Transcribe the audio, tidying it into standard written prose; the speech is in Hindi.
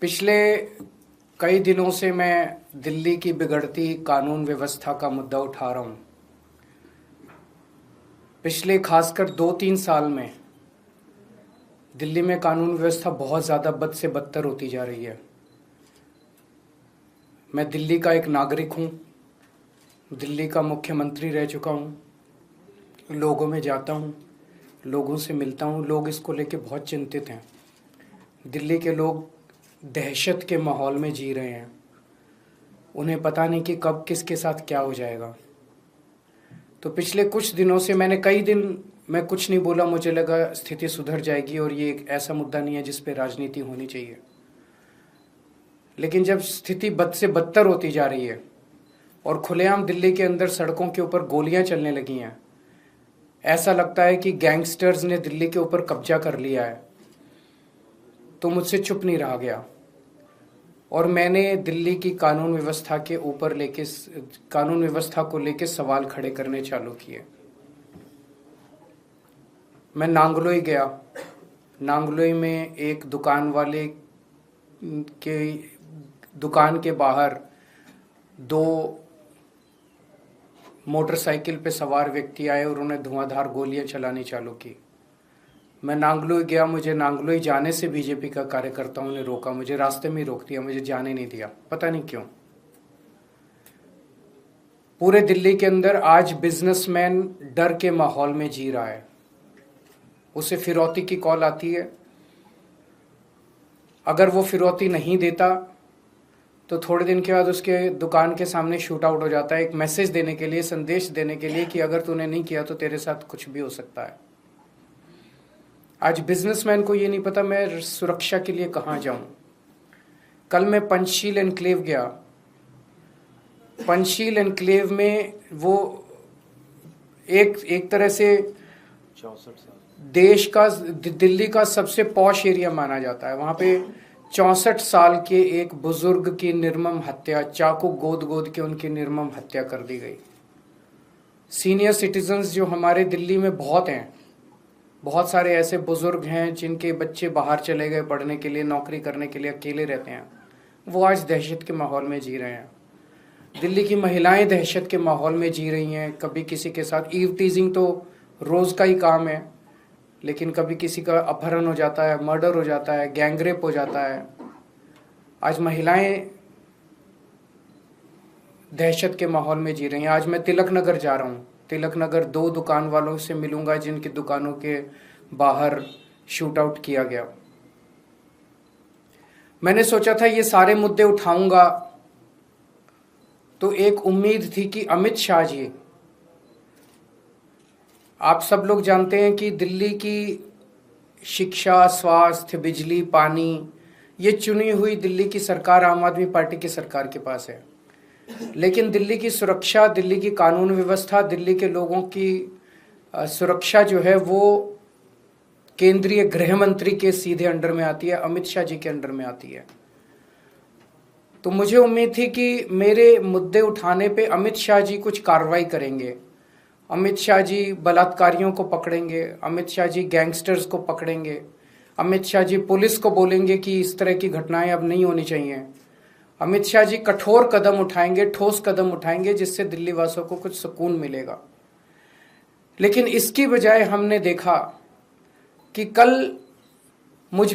पिछले कई दिनों से मैं दिल्ली की बिगड़ती कानून व्यवस्था का मुद्दा उठा रहा हूं। पिछले खासकर 2-3 साल में दिल्ली में कानून व्यवस्था बहुत ज़्यादा बद से बदतर होती जा रही है। मैं दिल्ली का एक नागरिक हूं, दिल्ली का मुख्यमंत्री रह चुका हूं। लोगों में जाता हूं, लोगों से मिलता हूं, लोग इसको लेके बहुत चिंतित हैं। दिल्ली के लोग दहशत के माहौल में जी रहे हैं। उन्हें पता नहीं कि कब किसके साथ क्या हो जाएगा। तो पिछले कुछ दिनों से कई दिन मैं कुछ नहीं बोला, मुझे लगा स्थिति सुधर जाएगी और ये एक ऐसा मुद्दा नहीं है जिस पे राजनीति होनी चाहिए। लेकिन जब स्थिति बद से बदतर होती जा रही है और खुलेआम दिल्ली के अंदर सड़कों के ऊपर गोलियां चलने लगी हैं, ऐसा लगता है कि गैंगस्टर्स ने दिल्ली के ऊपर कब्जा कर लिया है, तो मुझसे चुप नहीं रहा गया और मैंने दिल्ली की कानून व्यवस्था को लेके सवाल खड़े करने चालू किए। मैं नांगलोई गया। नांगलोई में एक दुकान के बाहर 2 मोटरसाइकिल पे सवार व्यक्ति आए और उन्हें धुआंधार गोलियां चलानी चालू की। मैं नांगलोई गया, मुझे नांगलोई जाने से बीजेपी का कार्यकर्ताओं ने रोका, मुझे रास्ते में ही रोक दिया, मुझे जाने नहीं दिया, पता नहीं क्यों। पूरे दिल्ली के अंदर आज बिजनेसमैन डर के माहौल में जी रहा है। उसे फिरौती की कॉल आती है, अगर वो फिरौती नहीं देता तो थोड़े दिन के बाद उसके दुकान के सामने शूट आउट हो जाता है, एक मैसेज देने के लिए, संदेश देने के लिए कि अगर तूने नहीं किया तो तेरे साथ कुछ भी हो सकता है। आज बिजनेसमैन को ये नहीं पता मैं सुरक्षा के लिए कहाँ जाऊं। कल मैं पंचशील एनक्लेव गया। पंचशील एनक्लेव में वो एक तरह से 64 दिल्ली का सबसे पॉश एरिया माना जाता है। वहां पे 64 साल के एक बुजुर्ग की निर्मम हत्या, चाकू गोद के उनकी निर्मम हत्या कर दी गई। सीनियर सिटीजन्स जो हमारे दिल्ली में बहुत हैं, बहुत सारे ऐसे बुजुर्ग हैं जिनके बच्चे बाहर चले गए पढ़ने के लिए, नौकरी करने के लिए, अकेले रहते हैं, वो आज दहशत के माहौल में जी रहे हैं। दिल्ली की महिलाएं दहशत के माहौल में जी रही हैं। कभी किसी के साथ ईव टीजिंग तो रोज़ का ही काम है, लेकिन कभी किसी का अपहरण हो जाता है, मर्डर हो जाता है, गैंगरेप हो जाता है। आज महिलाएं दहशत के माहौल में जी रही हैं। आज मैं तिलक नगर जा रहा हूँ। तिलक नगर 2 दुकान वालों से मिलूंगा जिनकी दुकानों के बाहर शूट आउट किया गया। मैंने सोचा था ये सारे मुद्दे उठाऊंगा तो एक उम्मीद थी कि अमित शाह जी, आप सब लोग जानते हैं कि दिल्ली की शिक्षा, स्वास्थ्य, बिजली, पानी, ये चुनी हुई दिल्ली की सरकार आम आदमी पार्टी की सरकार के पास है। लेकिन दिल्ली की सुरक्षा, दिल्ली की कानून व्यवस्था, दिल्ली के लोगों की सुरक्षा जो है वो केंद्रीय गृह मंत्री के सीधे अंडर में आती है, अमित शाह जी के अंडर में आती है। तो मुझे उम्मीद थी कि मेरे मुद्दे उठाने पे अमित शाह जी कुछ कार्रवाई करेंगे। अमित शाह जी बलात्कारियों को पकड़ेंगे, अमित शाह जी गैंगस्टर्स को पकड़ेंगे, अमित शाह जी पुलिस को बोलेंगे कि इस तरह की घटनाएं अब नहीं होनी चाहिए। अमित शाह जी कठोर कदम उठाएंगे, ठोस कदम उठाएंगे, जिससे दिल्ली वासियों को कुछ सुकून मिलेगा। लेकिन इसकी बजाय हमने देखा कि कल मुझ